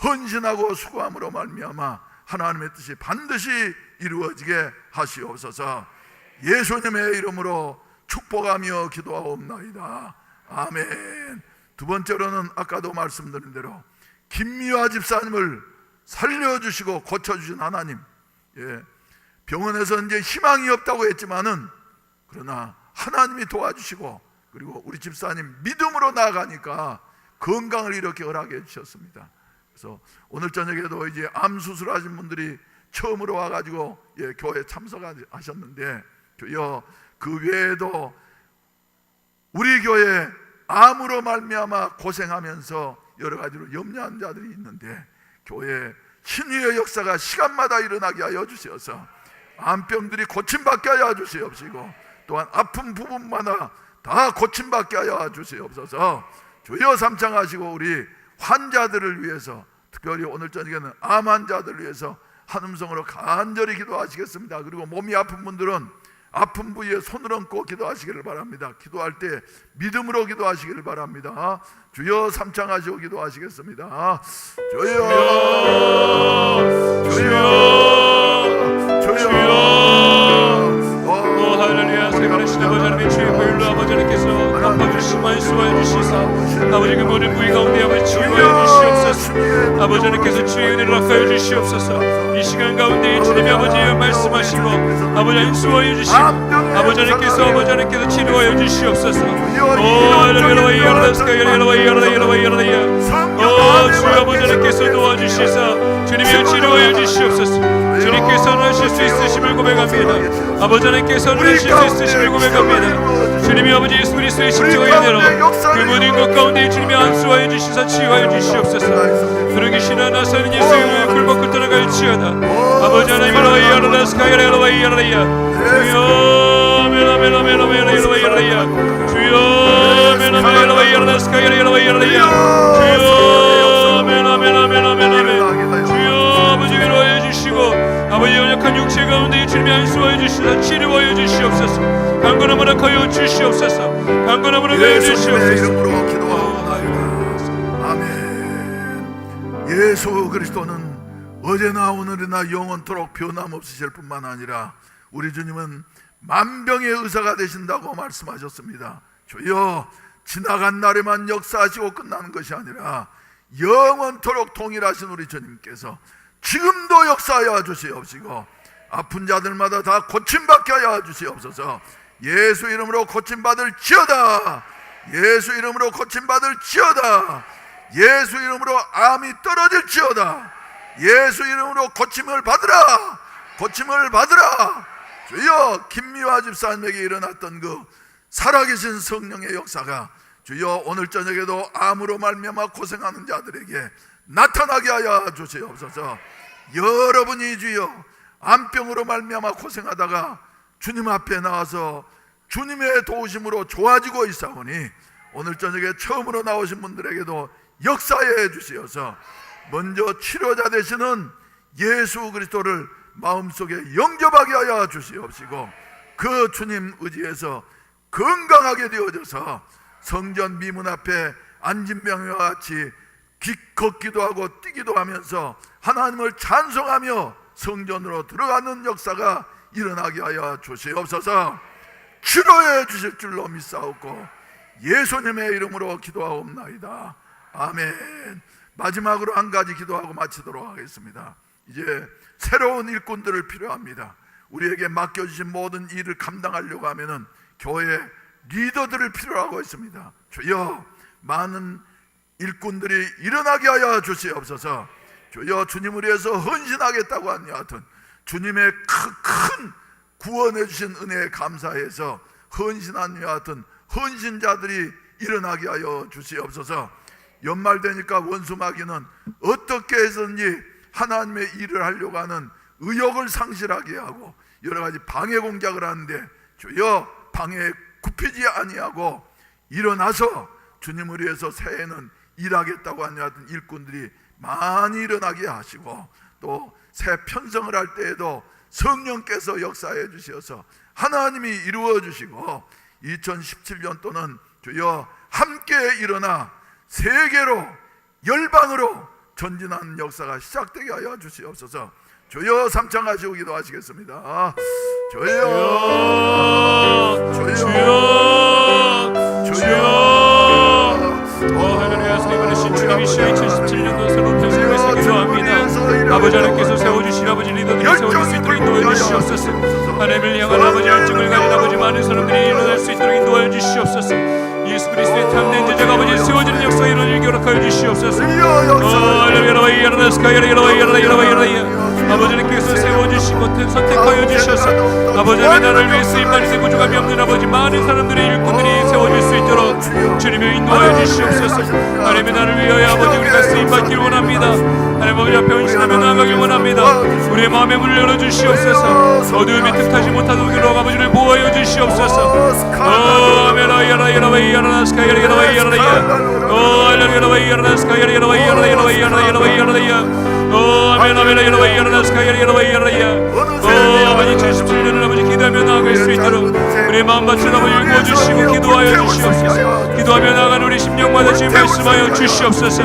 헌신하고 수고함으로 말미암아 하나님의 뜻이 반드시 이루어지게 하시옵소서. 예수님의 이름으로 축복하며 기도하옵나이다. 아멘. 두 번째로는 아까도 말씀드린 대로 김미화 집사님을 살려주시고 고쳐주신 하나님, 병원에서 이제 희망이 없다고 했지만은 그러나 하나님이 도와주시고 그리고 우리 집사님 믿음으로 나아가니까 건강을 이렇게 허락해 주셨습니다. 그래서 오늘 저녁에도 이제 암 수술하신 분들이 처음으로 와가지고 교회 참석하셨는데 주여 그 외에도 우리 교회 암으로 말미암아 고생하면서 여러 가지로 염려한 자들이 있는데 교회 신유의 역사가 시간마다 일어나게 하여 주시어서 암병들이 고침받게 하여 주시옵시고 또한 아픈 부분마다 다 고침받게 하여 주시옵소서. 주여 삼창하시고 우리 환자들을 위해서 특별히 오늘 저녁에는 암 환자들을 위해서 한 음성으로 간절히 기도하시겠습니다. 그리고 몸이 아픈 분들은 아픈 부위에 손을 얹고 기도하시기를 바랍니다. 기도할 때 믿음으로 기도하시기를 바랍니다. 주여 삼창하시고 기도하시겠습니다. 주여 주여 주여 할렐루야. 세번의 아버지 하나님의 주의 보혈로 아버지 하나님께서 갚아주신 말씀하여 주시사 아버지 그 모든 부위 가운데 아버지 치유하여 주시옵소서. 아버지 하나님께서 주의 은혜를 허락하여 주시옵소서. 이 시간 가운데 주님이 아버지여 말씀하시고 아버지 인수하여 주시고 아버지 하나님께서 치료하여 주시옵소서. 오 할렐루야. 주 아버지 하나님께서 도와주시사 주님이 치료하여 주시옵소서. 주님께서는 하실 수 있으심을 고백합니다. 아버지 하나님께서는 하실 수 있으심을 고백합니다. 주님이 아버지 예수 그리스도의 십자가의 은혜로 그 모든 것 가운데 주님이 안수하여 주시사 치유하여 주시옵소서. 부르기시나 나서는 예수의 은혜를 굴복을 떠나갈지어다. 아버지 하나님 주여 멜라멜라멜라멜라멜라멜라멜라 주여 멜라멜라멜라멜라멜라멜라멜라 주여 멜라멜라멜라멜라멜라 주여 아버지 위로하여 주시고 아버지 연약한 육체 가운데 주님이 안수하여 주시사 치료하여 주시옵소서. 강건함을 허락하여 주시옵소서. 강건함을 허락하여 주시옵소서. 이름으로 기도하옵나이다. 아멘. 예수 그리스도는 어제나 오늘이나 영원토록 변함없으실 뿐만 아니라 우리 주님은 만병의 의사가 되신다고 말씀하셨습니다. 주여 지나간 날에만 역사하시고 끝나는 것이 아니라 영원토록 동일하신 우리 주님께서 지금도 역사하여 주시옵시고 아픈 자들마다 다 고침받게 하여 주시옵소서. 예수 이름으로 고침받을지어다. 예수 이름으로 고침받을지어다. 예수 이름으로 암이 떨어질지어다. 예수 이름으로 고침을 받으라. 고침을 받으라. 주여 김미화 집사님에게 일어났던 그 살아계신 성령의 역사가 주여 오늘 저녁에도 암으로 말미암아 고생하는 자들에게 나타나게 하여 주시옵소서. 여러분이 주여 암병으로 말미암아 고생하다가 주님 앞에 나와서 주님의 도우심으로 좋아지고 있사오니 오늘 저녁에 처음으로 나오신 분들에게도 역사해 주시어서 먼저 치료자 되시는 예수 그리스도를 마음속에 영접하게 하여 주시옵시고 그 주님 의지에서 건강하게 되어져서 성전 미문 앞에 앉은 병과 같이 걷기도 하고 뛰기도 하면서 하나님을 찬송하며 성전으로 들어가는 역사가 일어나게 하여 주시옵소서. 치료해 주실 줄로 믿사옵고 예수님의 이름으로 기도하옵나이다. 아멘. 마지막으로 한 가지 기도하고 마치도록 하겠습니다. 이제 새로운 일꾼들을 필요합니다. 우리에게 맡겨주신 모든 일을 감당하려고 하면은 교회 리더들을 필요로 하고 있습니다. 주여 많은 일꾼들이 일어나게 하여 주시옵소서. 주여 주님을 위해서 헌신하겠다고 한 여하튼 주님의 큰 구원해 주신 은혜에 감사해서 헌신한 여하튼 헌신자들이 일어나게 하여 주시옵소서. 연말 되니까 원수 마귀는 어떻게 해서든지 하나님의 일을 하려고 하는 의욕을 상실하게 하고 여러 가지 방해 공작을 하는데, 주여 방해에 굽히지 아니하고 일어나서 주님을 위해서 새해에는 일하겠다고 하는 일꾼들이 많이 일어나게 하시고, 또 새 편성을 할 때에도 성령께서 역사해 주셔서 하나님이 이루어 주시고, 2017년도는 주여 함께 일어나 세계로 열방으로 전진하는 역사가 시작되게 하여 주시옵소서. 주여 삼창하시고 기도하시겠습니다. 주여 할렐루야. 세번의 주님이 시여 2017년도 새로운 평생을 위해서 기도합니다. 아버지 하나님께서 세워주신 아버지 리더들이 세워질 수 있도록 인도해 주시옵소서. 하나님을 향한 아버지 열정을 가진 아버지 많은 사람들이 일어날 수 있도록 인도해 주시옵소서. 예수 그리스도의 참된 제자가 아버지 세워지는 역사가 일어나길 기록하여 주시옵소서. 아버지 하나님께서 세워주시고 선택하여 주셔서 아버지 하나님 나를 위해 쓰임받으시 부족함이 없는 아버지 많은 사람들의 일꾼들이 세워질 수 있도록 주님의 인도하여 주시옵소서. 하나님의 나를 위하여 아버지 우리가 쓰임받기를 원합니다. 하나님 아버지 앞에 헌신하며 나아가길 원합니다. 우리의 마음의 문을 열어주시옵소서. 어두움이 틈타지 못하도록 아버지를 보호하여 주시옵소서. 아버지 77년을 아버지 기도하며 나아갈 수 있도록 우리의 마음 바쳐 아버지 읽어주시고 기도하여 주시옵소서. 기도하며 나아가는 우리 심령마다 지금 말씀하여 주시옵소서.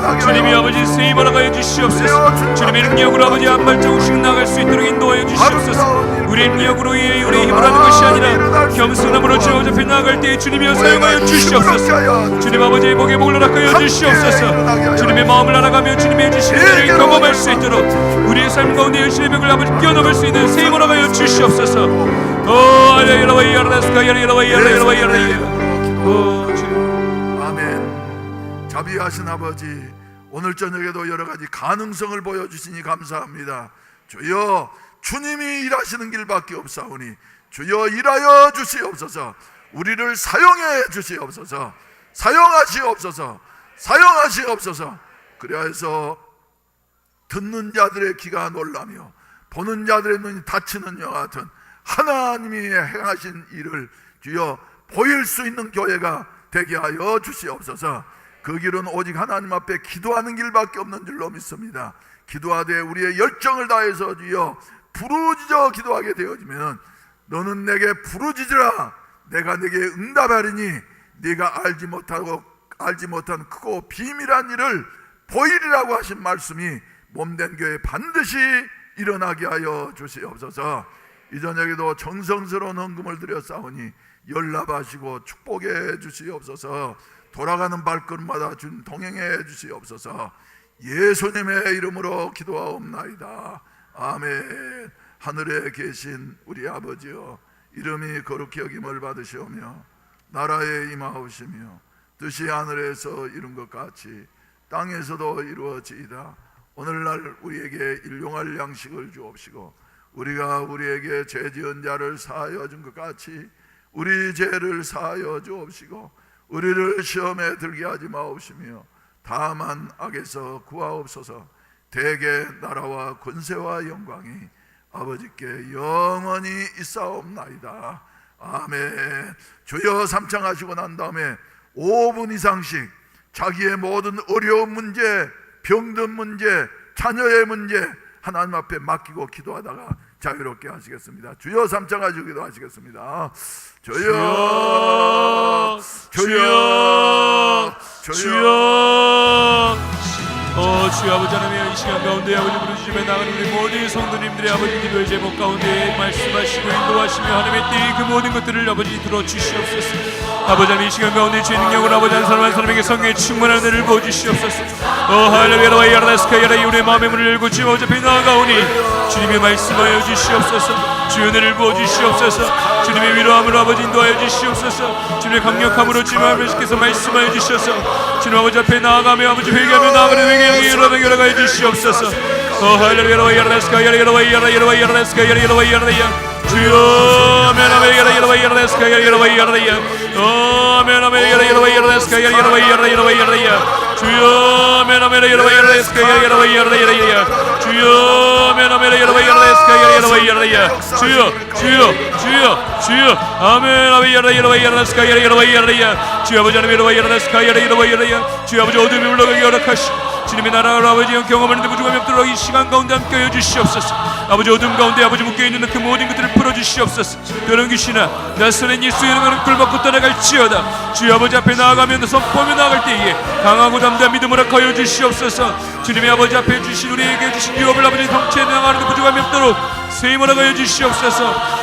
주여 주님이 아버지 쓰임을 하여 주시옵소서. 주님의 능력으로 아버지 한 발자국씩 나갈 수 있도록 인도하여 주시옵소서. 우리의 능력으로 우리의 힘을 하는 것이 아니라 겸손함으로 주 앞에 나아갈 때에 주님이여 사용하여 주시옵소서. 주님 아버지의 복의 복을 허락하여 주시옵소서. 주님의 마음을 알아가며 주님의 주신 은혜를 경험할 수 있도록 우리의 삶 가운데 열심의 벽을 아버지 뛰어넘을 수 있는 새 힘을 허락하여 주시옵소서. 아멘. 자비하신 아버지, 오늘 저녁에도 여러 가지 가능성을 보여주시니 감사합니다. 주여 주님이 일하시는 길밖에 없사오니 주여 일하여 주시옵소서. 우리를 사용해 주시옵소서. 사용하시옵소서. 사용하시옵소서. 그래서 듣는 자들의 귀가 놀라며 보는 자들의 눈이 닫히는 여 같은 하나님이 행하신 일을 주여 보일 수 있는 교회가 되게 하여 주시옵소서. 그 길은 오직 하나님 앞에 기도하는 길밖에 없는 줄로 믿습니다. 기도하되 우리의 열정을 다해서 주여 부르짖어 기도하게 되어지면 너는 내게 부르짖으라 내가 내게 응답하리니 네가 알지 못한 크고 비밀한 일을 보이리라고 하신 말씀이 몸된 교회 반드시 일어나게 하여 주시옵소서. 이 저녁에도 정성스러운 헌금을 드렸사오니 연락하시고 축복해 주시옵소서. 돌아가는 발걸음마다 주님 동행해 주시옵소서. 예수님의 이름으로 기도하옵나이다. 아멘. 하늘에 계신 우리 아버지여, 이름이 거룩히 여김을 받으시오며 나라에 임하오시며 뜻이 하늘에서 이룬 것 같이 땅에서도 이루어지이다. 오늘날 우리에게 일용할 양식을 주옵시고 우리가 우리에게 죄 지은 자를 사하여 준 것 같이 우리 죄를 사하여 주옵시고 우리를 시험에 들게 하지 마옵시며 다만 악에서 구하옵소서. 대개 나라와 권세와 영광이 아버지께 영원히 있사옵나이다. 아멘. 주여 삼창하시고 난 다음에 5분 이상씩 자기의 모든 어려운 문제, 병든 문제, 자녀의 문제 하나님 앞에 맡기고 기도하다가 자유롭게 하시겠습니다. 주여 삼창하시고 기도하시겠습니다. 주여 주여 주여 주여 아버지 하나님, 이 시간 가운데 아버지 부르짖음에 나가는 우리 모든 성도님들의 아버지 기도의 제목 가운데 말씀하시고 인도하시며 하나님의 때에 그 모든 것들을 아버지 들어주시옵소서. 아버지 하나님, 이 시간 가운데 주의 능력을 아버지 한 사람 한 사람에게 성령의 충만한 은혜를 부어주시옵소서. 할렐루야 야라나스카야라 우리의 마음의 문을 열고 주님 아버지 앞에 나아가오니 주님의 말씀하여 주시옵소서. 주의 은혜를 부어주시옵소서. 주님의 위로함으로 아버지 인도하여 주시옵소서. 주님의 강력함으로 주님 아버지께서 말씀하여 주셔서 주님 아버지 앞에 나아가며 아버지 회개하며 나아가는 회개하며 여러분 열어가여 주시옵소서. 할렐루야 와이어레스카 야리야라와이야라야라와이야레스카 야리야라와이야라야 주여 아멘 아멘 야리야라와이야레스카 야리야라와이야라야 아멘 아멘 야리야라와이야레스카 야리야라와이야라야라와이야라야 주여 아멘 아멘 야리야라와이야레스카 야리야라와이야라야라야 주여 아멘 아멘 야리야라와이야레스카 야리야라와이야라야 주여 주여 주여 주여 아멘 아멘 야리야라와이야레스카 야리야라와이야라야 주여 아버지 하나님 야리야라와이야레스카 야리야라와이야라야 주여 아버지 어둠이 물러가게 허락하시고 주님의 나라를 아버지 경험하는데 부족함이 없도록 이 시간 가운데 함께하여 주시옵소서. 아버지 어둠 가운데 아버지 묶여있는 그 모든 것들을 풀어주시옵소서. 그런 귀신아 낯선의 예수의 이름으로 굴받고 떠나갈지어다. 주여 아버지 앞에 나아가면 선포하며 나아갈 때에 강하고 담대한 믿음을 허락하여 주시옵소서. 주님의 아버지 앞에 주신 우리에게 주신 유업을 아버지 성취해 나가는 데 부족함이 없도록 세임을 허락하여 주시옵소서.